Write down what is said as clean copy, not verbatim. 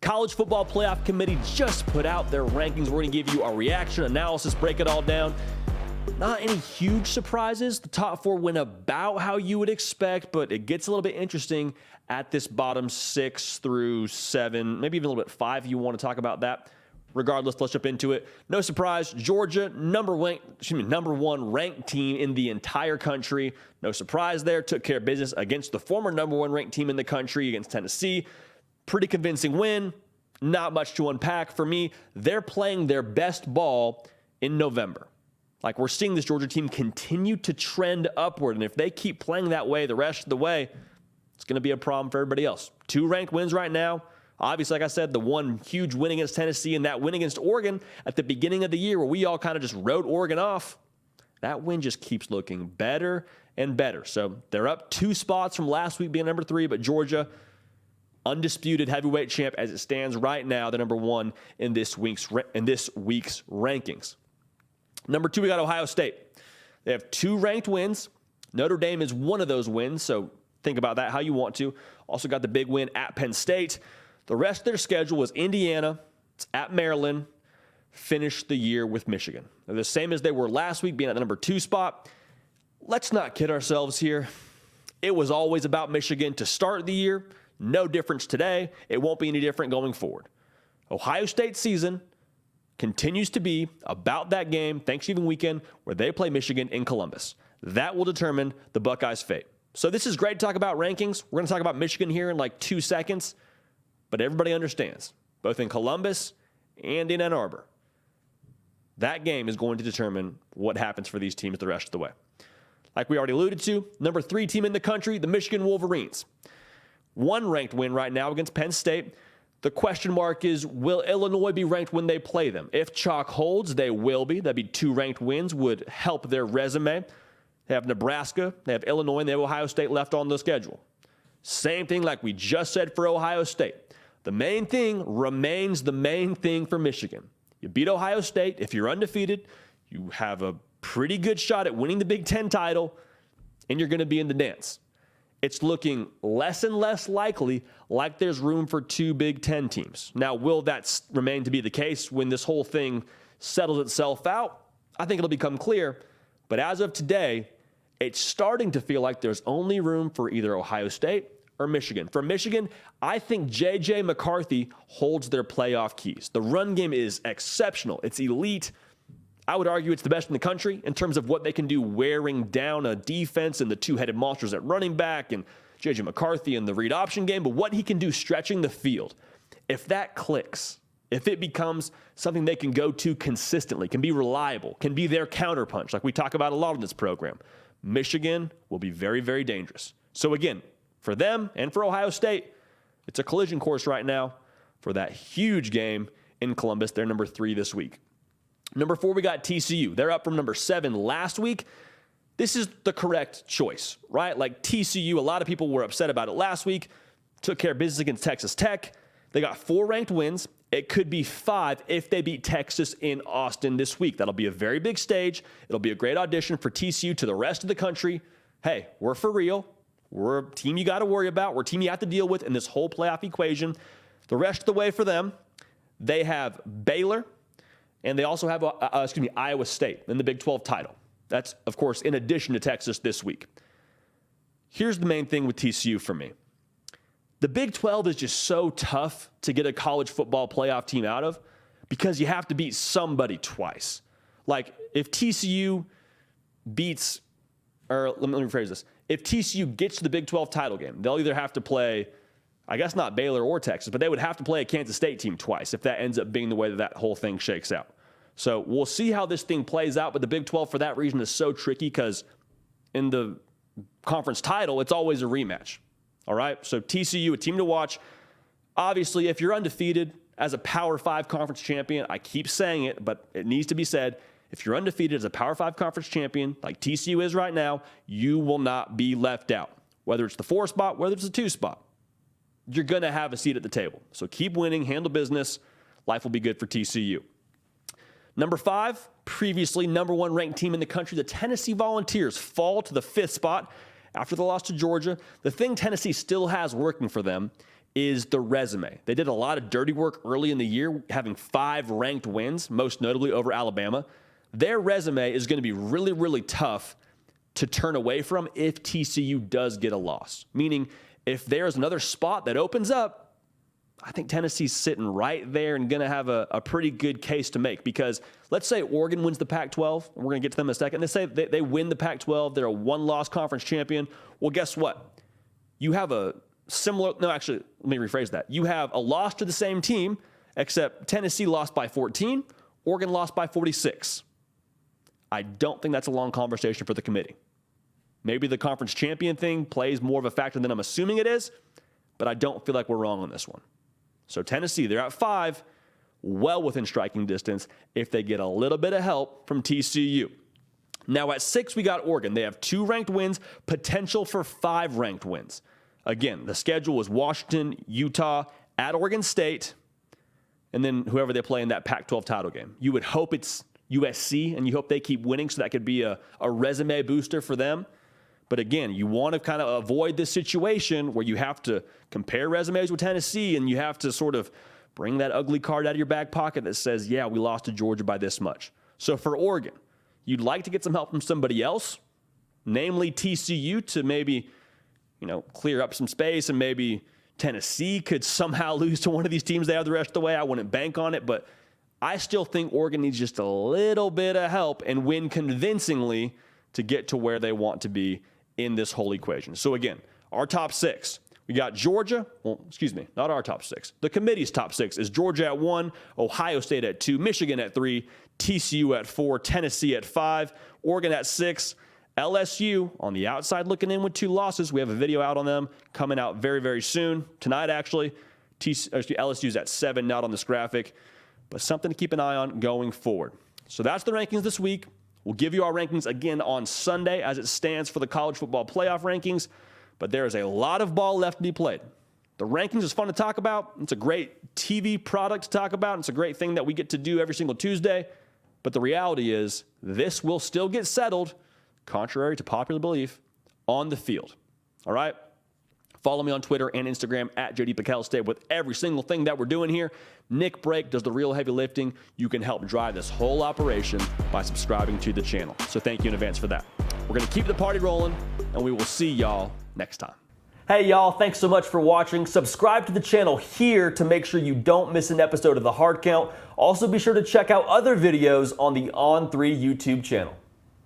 College Football Playoff Committee just put out their rankings. We're going to give you our reaction, analysis, break it all down. Not any huge surprises. The top four went about how you would expect, but it gets a little bit interesting at this bottom 6 through 7, maybe even a little bit 5 if you want to talk about that. Regardless, let's jump into it. No surprise, Georgia, number one ranked team in the entire country. No surprise there. Took care of business against the former number one ranked team in the country against Tennessee. Pretty convincing win. Not much to unpack for me. They're playing their best ball in November. Like, we're seeing this Georgia team continue to trend upward, and if they keep playing that way the rest of the way, it's going to be a problem for everybody else. 2 ranked wins right now. Obviously, like I said, the one huge win against Tennessee and that win against Oregon at the beginning of the year where we all kind of just wrote Oregon off, that win just keeps looking better and better. So they're up 2 spots from last week being number 3, but Georgia, undisputed heavyweight champ as it stands right now, the number 1 in this week's rankings. Number 2, we got Ohio State. They have 2 ranked wins. Notre Dame is one of those wins, so think about that how you want to. Also got the big win at Penn State. The rest of their schedule was Indiana, it's at Maryland, finished the year with Michigan. They're the same as they were last week, being at the number 2 spot. Let's not kid ourselves here. It was always about Michigan to start the year. No difference today. It won't be any different going forward. Ohio State season continues to be about that game, Thanksgiving weekend, where they play Michigan in Columbus. That will determine the Buckeyes' fate. So this is great to talk about rankings. We're going to talk about Michigan here in like 2 seconds. But everybody understands, both in Columbus and in Ann Arbor, that game is going to determine what happens for these teams the rest of the way. Like we already alluded to, number 3 team in the country, the Michigan Wolverines. 1 ranked win right now against Penn State. The question mark is, will Illinois be ranked when they play them? If chalk holds, they will be. That'd be 2 ranked wins, would help their resume. They have Nebraska, they have Illinois, and they have Ohio State left on the schedule. Same thing like we just said for Ohio State. The main thing remains the main thing for Michigan. You beat Ohio State. If you're undefeated, you have a pretty good shot at winning the Big Ten title, and you're going to be in the dance. It's looking less and less likely like there's room for 2 Big Ten teams. Now, will that remain to be the case when this whole thing settles itself out? I think it'll become clear. But as of today, it's starting to feel like there's only room for either Ohio State or Michigan. For Michigan, I think J.J. McCarthy holds their playoff keys. The run game is exceptional. It's elite. I would argue it's the best in the country in terms of what they can do wearing down a defense and the 2-headed monsters at running back and J.J. McCarthy in the read option game, but what he can do stretching the field. If that clicks, if it becomes something they can go to consistently, can be reliable, can be their counterpunch, like we talk about a lot in this program, Michigan will be very, very dangerous. So again, for them and for Ohio State, it's a collision course right now for that huge game in Columbus. They're number 3 this week. Number 4, we got TCU. They're up from number 7 last week. This is the correct choice, right? Like TCU, a lot of people were upset about it last week. Took care of business against Texas Tech. They got 4 ranked wins. It could be 5 if they beat Texas in Austin this week. That'll be a very big stage. It'll be a great audition for TCU to the rest of the country. Hey, we're for real. We're a team you got to worry about. We're a team you have to deal with in this whole playoff equation. The rest of the way for them, they have Baylor, and they also have Iowa State in the Big 12 title. That's, of course, in addition to Texas this week. Here's the main thing with TCU for me. The Big 12 is just so tough to get a college football playoff team out of because you have to beat somebody twice. Like, if TCU beats, or let me rephrase this. If TCU gets to the Big 12 title game, they'll either have to play, I guess not Baylor or Texas, but they would have to play a Kansas State team twice if that ends up being the way that whole thing shakes out. So we'll see how this thing plays out, but the Big 12 for that reason is so tricky because in the conference title, it's always a rematch. All right, so TCU, a team to watch. Obviously, if you're undefeated as a Power 5 conference champion, I keep saying it, but it needs to be said, if you're undefeated as a Power 5 conference champion, like TCU is right now, you will not be left out. Whether it's the 4 spot, whether it's the 2 spot, you're going to have a seat at the table. So keep winning, handle business. Life will be good for TCU. Number 5, previously number 1 ranked team in the country, the Tennessee Volunteers fall to the 5th spot after the loss to Georgia. The thing Tennessee still has working for them is the resume. They did a lot of dirty work early in the year, having 5 ranked wins, most notably over Alabama. Their resume is going to be really, really tough to turn away from if TCU does get a loss. Meaning, if there's another spot that opens up, I think Tennessee's sitting right there and going to have a pretty good case to make. Because let's say Oregon wins the Pac-12, and we're going to get to them in a second. Let's say they win the Pac-12, they're a one-loss conference champion. Well, guess what? You have a similar, no, actually, let me rephrase that. You have a loss to the same team, except Tennessee lost by 14, Oregon lost by 46. I don't think that's a long conversation for the committee. Maybe the conference champion thing plays more of a factor than I'm assuming it is, but I don't feel like we're wrong on this one. So Tennessee, they're at 5, well within striking distance if they get a little bit of help from TCU. Now at 6, we got Oregon. They have 2 ranked wins, potential for 5 ranked wins. Again, the schedule is Washington, Utah, at Oregon State, and then whoever they play in that Pac-12 title game. You would hope it's USC, and you hope they keep winning so that could be a resume booster for them. But again, you want to kind of avoid this situation where you have to compare resumes with Tennessee and you have to sort of bring that ugly card out of your back pocket that says, yeah, we lost to Georgia by this much. So for Oregon, you'd like to get some help from somebody else, namely TCU, to maybe, clear up some space, and maybe Tennessee could somehow lose to one of these teams they have the rest of the way. I wouldn't bank on it, but I still think Oregon needs just a little bit of help and win convincingly to get to where they want to be in this whole equation. So again, our top 6, we got Georgia. Well, excuse me, not our top 6. The committee's top 6 is Georgia at 1, Ohio State at 2, Michigan at 3, TCU at 4, Tennessee at 5, Oregon at 6, LSU on the outside looking in with 2 losses. We have a video out on them coming out very, very soon. Tonight, actually. LSU's at 7, not on this graphic, but something to keep an eye on going forward. So that's the rankings this week. We'll give you our rankings again on Sunday as it stands for the college football playoff rankings, but there is a lot of ball left to be played. The rankings is fun to talk about. It's a great TV product to talk about. It's a great thing that we get to do every single Tuesday, but the reality is this will still get settled, contrary to popular belief, on the field. All right? Follow me on Twitter and Instagram at JD Piquel with every single thing that we're doing here. Nick Brake does the real heavy lifting. You can help drive this whole operation by subscribing to the channel. So thank you in advance for that. We're going to keep the party rolling, and we will see y'all next time. Hey y'all, thanks so much for watching. Subscribe to the channel here to make sure you don't miss an episode of The Hard Count. Also be sure to check out other videos on the On3 YouTube channel.